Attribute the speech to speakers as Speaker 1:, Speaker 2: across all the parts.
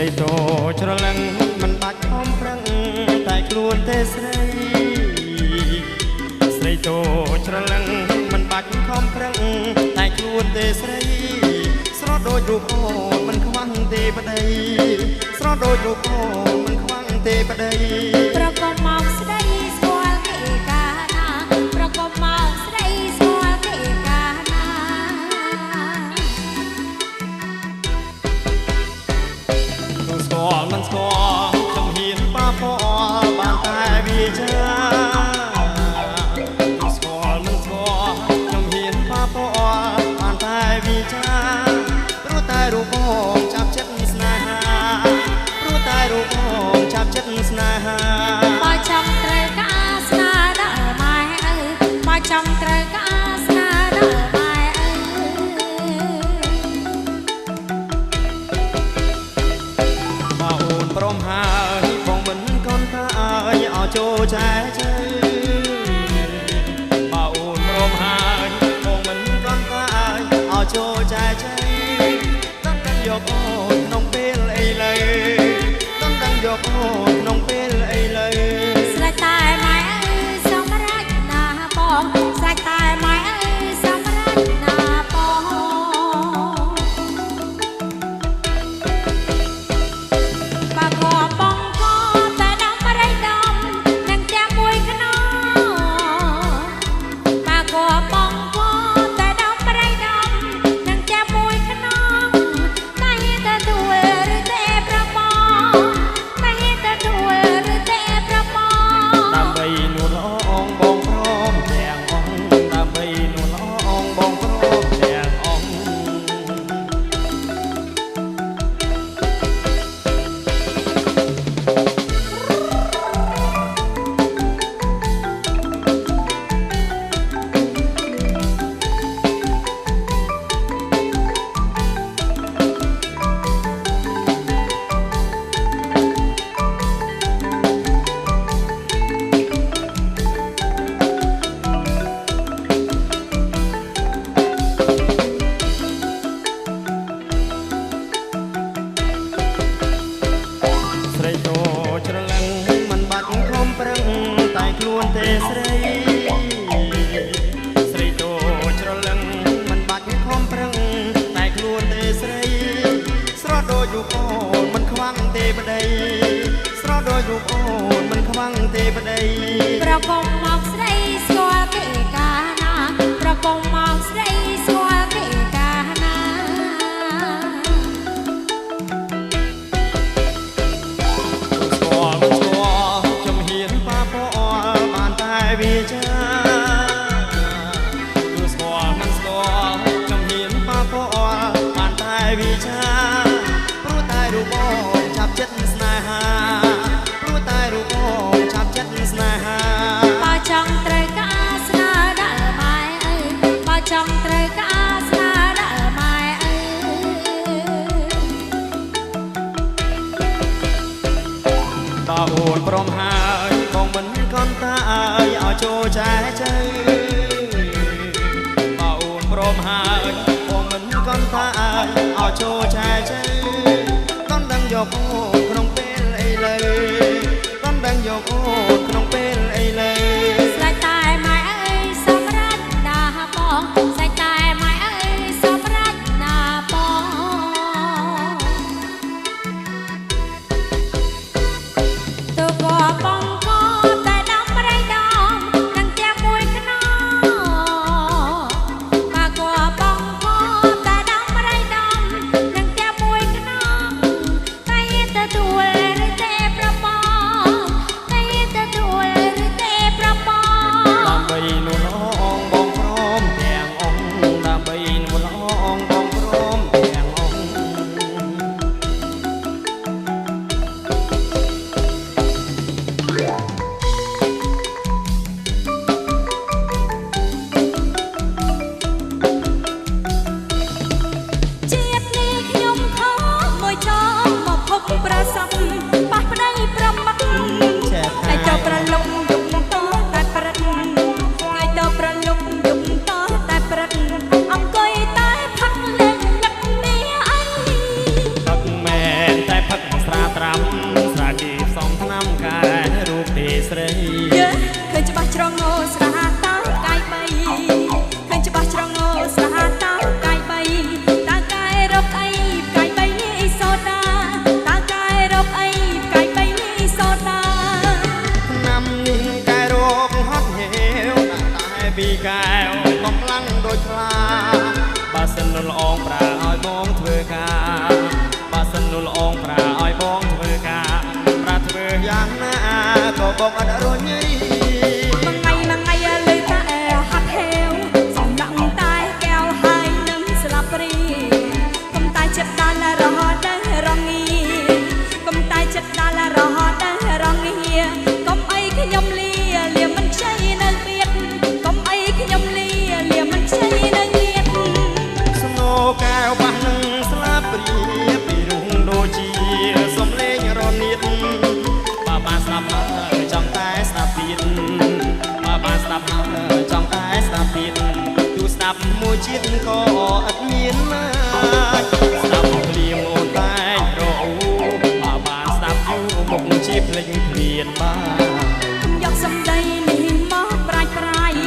Speaker 1: រីតូច្រឡឹងមិនបាច់ខំប្រឹងតែខ្លួនទេស្រីស្រីតូច្រឡឹងមិនបាច់ខំប្រឹងតែខ្លួនទេស្រីស្រស់ដូចរូបអូនមិនខ្វាំងទេប្តីស្រស់ដូចរូបអូនមិនខ្វាំងទេប្តី
Speaker 2: ប្រកបមកស្ដីស្គាល់គេកាណាប្រកបមកស្ដីស្គាល់គេកាណា
Speaker 1: ទូស្គាល់មិនស្គាល់ចំហៀនប៉ាប៉បានតែវាចាទូស្គាល់មិនស្គាល់ចំហៀនប៉ាប៉បានតែវាចាព្រោះតែរូបអូនចាប់ចិត្តស្នេហាព្រោះតែរូបអូនចាប់ចិត្តស្នេហា
Speaker 2: បើចង់ត្រូវការស្នាដល់ម៉ែអើបើចង់ត្រូវការស្នាដល់ម៉ែអើ
Speaker 1: បើអូនព្រមហើយបងមិនកូនថាឲ្យចូលចែជើបើអូនព្រមហើយបងមិនកូនថាឲ្យចូលចែជើต้องដឹងយកអូនក្នុងពេលអីលើต้องដឹងយកអូនក្នុងពេលអីលើ
Speaker 2: ស្រេចតែម៉ែអើសម្រេចណាបងស្រេចតែម៉ែអើសម្រេចណាបងបើក៏បងក៏តែដំរៃដំនឹងតែមួយខ្នងបើក៏បងក៏តែដំរៃដំនឹងតែមួយខ្នងតែទៅទួលឬតែប្របងតែទៅទួលឬតែប្របង
Speaker 1: ដើម្បីនួនអងបងព្រមទាំងអង្គដើម្បីនួនអងបងព្រមទាំងអង្គស្រីតូច្រឡឹងមិនបាច់ខំប្រឹងតែខ្លួនទេស្រីស្រីតូច្រឡឹងមិនបាច់ខំប្រឹងតែខ្លួនទេស្រីស្រស់ដូចរូបអូនមិនខ្វាំងទេប្តីស្រស់ដូចរូបអូនមិនខ្វាំងទេប្តី
Speaker 2: ប្រកបមកស្ដីស្គាល់គេកាណាប្រកបមកស្ដីស្គាល់គេកាណា
Speaker 1: ស្គាល់មិនស្គាល់ចំហៀនប៉ាប៉បានតែវាចាទូស្គាល់មិនស្គាល់ចំហៀនប៉ាប៉បានតែវាចាព្រោះតែរូបអូនចាប់ចិត្តស្នេហាព្រោះតែរូបអូនចាប់ចិត្តស្នេហា
Speaker 2: បើចង់ត្រូវការស្នាដល់ម៉ែអើបើចង់ត្រូវការស្នាដល់ម៉ែអើ
Speaker 1: បើអូនព្រមហើយបងមិនកូនតាឲ្យចូលចែជើបើអូនព្រមហើយបងមិនកូនតាឲ្យចូលចែជើต้องដឹងយកអូនក្នុងពេលអីលើต้องដឹងយកអូនក្នុងពេលអីលើ
Speaker 2: ស្រេចតែម៉ែអើសម្រេចណាបងស្រេចតែម៉ែអើសម្រេចណាបងទៅក៏បងក៏តែដំរៃដំនឹងតែមួយខ្នងបើក៏បងក៏តែដំរៃដំនឹងតែមួយខ្នងតែទៅទួលឬតែប្របងតែទៅទួលឬតែប្របង
Speaker 1: ដើម្បីនួនអងបងព្រមទាំងអង្គដើម្បីនួនអងបងព្រមទាំងអង្គ ងប្រាឲ្យបងធ្វើការប្រាធ្វើយ៉ាងណាក៏បងអត់រញរី
Speaker 2: មួយថ្ងៃលើតែហាត់ហេវសំដាក់តែកែវហើយនឹងស្លាបព្រីកុំតែចិត្តដល់រហូតដល់រងាកុំតែចិត្តដល់រហូតដល់រងាកុំអីខ្ញុំលាមិនខ្ចីនៅទៀតកុំអីខ្ញុំលាមិនខ្ចីនៅទៀត
Speaker 1: ស្នោកែវបាសនឹងស្លាបព្រីពីរុងដូចជាសំលេងរនៀតបើបានស្ដាប់ហើយចង់តែស្ដាប់ទៀតបើបានស្ដាប់ហើយចង់តែស្ដាប់ទៀតទូស្ដាប់មួយជាតិក៏អត់មានណាស្ដាប់ភ្លៀងអូនតែរអ៊ូបើបានស្ដាប់យូរមុខជាភ្លេចភ្លៀនបាន
Speaker 2: យកសម្ដីនេះមកប្រាជ្ញ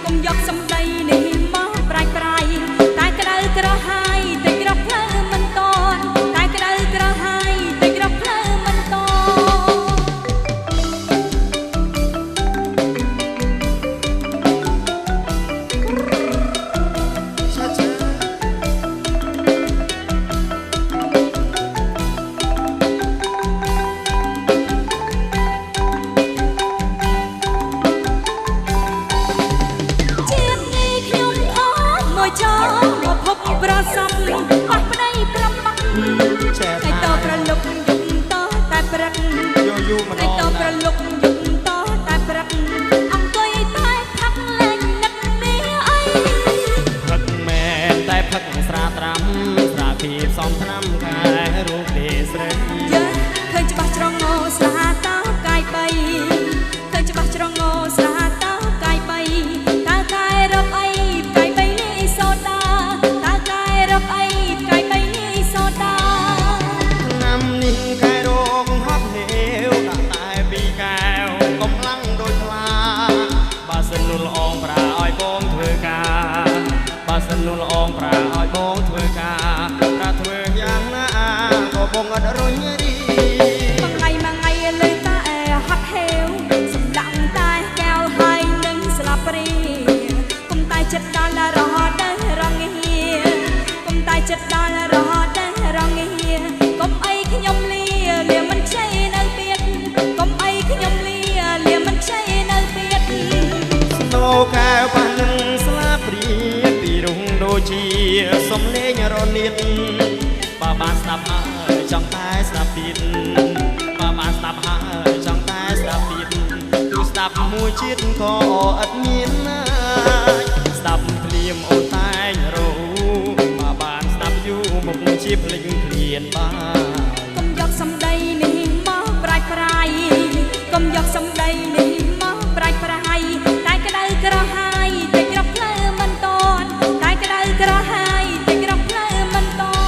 Speaker 2: កុំយកសម្ដីនេះមកប្រាជ្ញតែក្តៅក្រហាយតែក្រផ្លូវមិនតន់តែក្តៅក្រហាយតែក្រផ្លូវមិនតន់ប្រសំអស់ប្តីប្រំបាក់តែតប្រលុកយំតតែព្រឹក
Speaker 1: យូរម្ដង
Speaker 2: តែតប្រលុកយំតតែព្រឹកអង្គុយតែផឹកលេងនឹកនេះអី
Speaker 1: ផឹកមែនតែផឹកស្រាត្រាំស្រាពីផ្សំថ្នាំកែរូបទេស្រី
Speaker 2: យើឃើញច្បាស់ច្រងោស្រាតោកាយបីឃើញច្បាស់ច្រងោស្រាតោកាយបីតើកាយរកអីកាយបីនេះសូដារកអីកាយបីនេះសូដា
Speaker 1: ឆ្នាំនេះកាយរោគហត់ហេវដាក់តែពីកែវកំឡាំងដូចខ្លាបើសិននោះល្អងប្រាឲ្យបងធ្វើការបើសិននោះល្អងប្រាឲ្យបងធ្វើការប្រាធ្វើយ៉ាងណាក៏បងអត់រញរី
Speaker 2: មួយថ្ងៃលើតែហត់ហេវសំដាក់តែកែវហើយនឹងស្លាបព្រីកុំតែចិត្តដល់រហូតដល់រងាតែចិត្តដល់រហូតដល់រងាកុំអីខ្ញុំលាមិនខ្ចីនៅទៀតកុំអីខ្ញុំលាមិនខ្ចីនៅទៀត
Speaker 1: ស្នោកែវបាសនឹងស្លាបព្រីពីរុងដូចជាសំលេងរនៀតបើបានស្ដាប់ហើយចង់តែស្ដាប់ទៀតបើបានស្ដាប់ហើយចង់តែស្ដាប់ទៀតទូស្ដាប់មួយជាតិក៏អត់មានណាស្ដាប់ភ្លៀងអូនតែរោមុខជាភ្លេចភ្លៀនបាន
Speaker 2: កុំយកសម្ដីនេះមកប្រាជ្ញកុំយកសម្ដីនេះមកប្រាជ្ញតែក្តៅក្រហាយតែក្រផ្លូវមិនតន់តែក្តៅក្រហាយតែក្រផ្លូវមិនតន់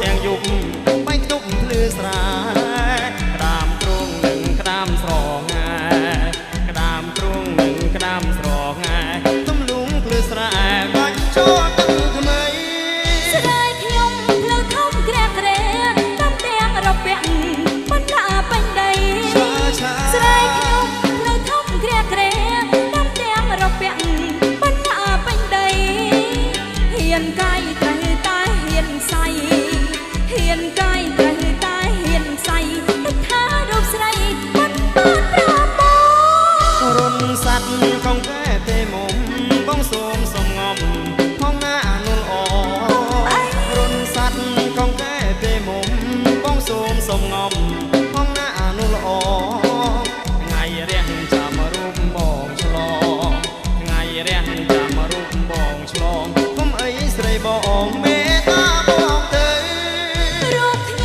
Speaker 1: ទាំងយប់បាញ់ទុកភ្លឺស្រាក្តាមទ្រង់នឹងក្តាមស្រងាក្តាមទ្រង់នឹងក្តាមស្រងាទំលងភ្លឺស្រាបាញ់ចូលទឹកថ្មី
Speaker 2: ស្រីខ្ញុំភ្លឺធំក្រាក់ក្រែតាមទាំងរពាក់បណ្ដាពេញដីស្រីខ្ញុំភ្លឺធំក្រាក់ក្រែតាមទាំងរពាក់បណ្ដាពេញដីហ៊ានកាយត្រូវតែហ៊ានសៃហ៊ានកាយត្រូវតែហ៊ានសៃទឹកថារូបស្រីមិនបានប្រមោ
Speaker 1: រុនសัตว์កងកែទេមុំបងសូមសំងំផងណានុលអរុនសัตว์កងកែទេមុំបងសូមសំងំផងណានុលអថ្ងៃរះចាំរូបបងឆ្លងថ្ងៃរះចាំរូបបងឆ្លងគុំអីស្រីបងមេតាបងទៅ
Speaker 2: រូបខ្ញុំ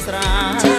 Speaker 1: ស្រា
Speaker 2: ចា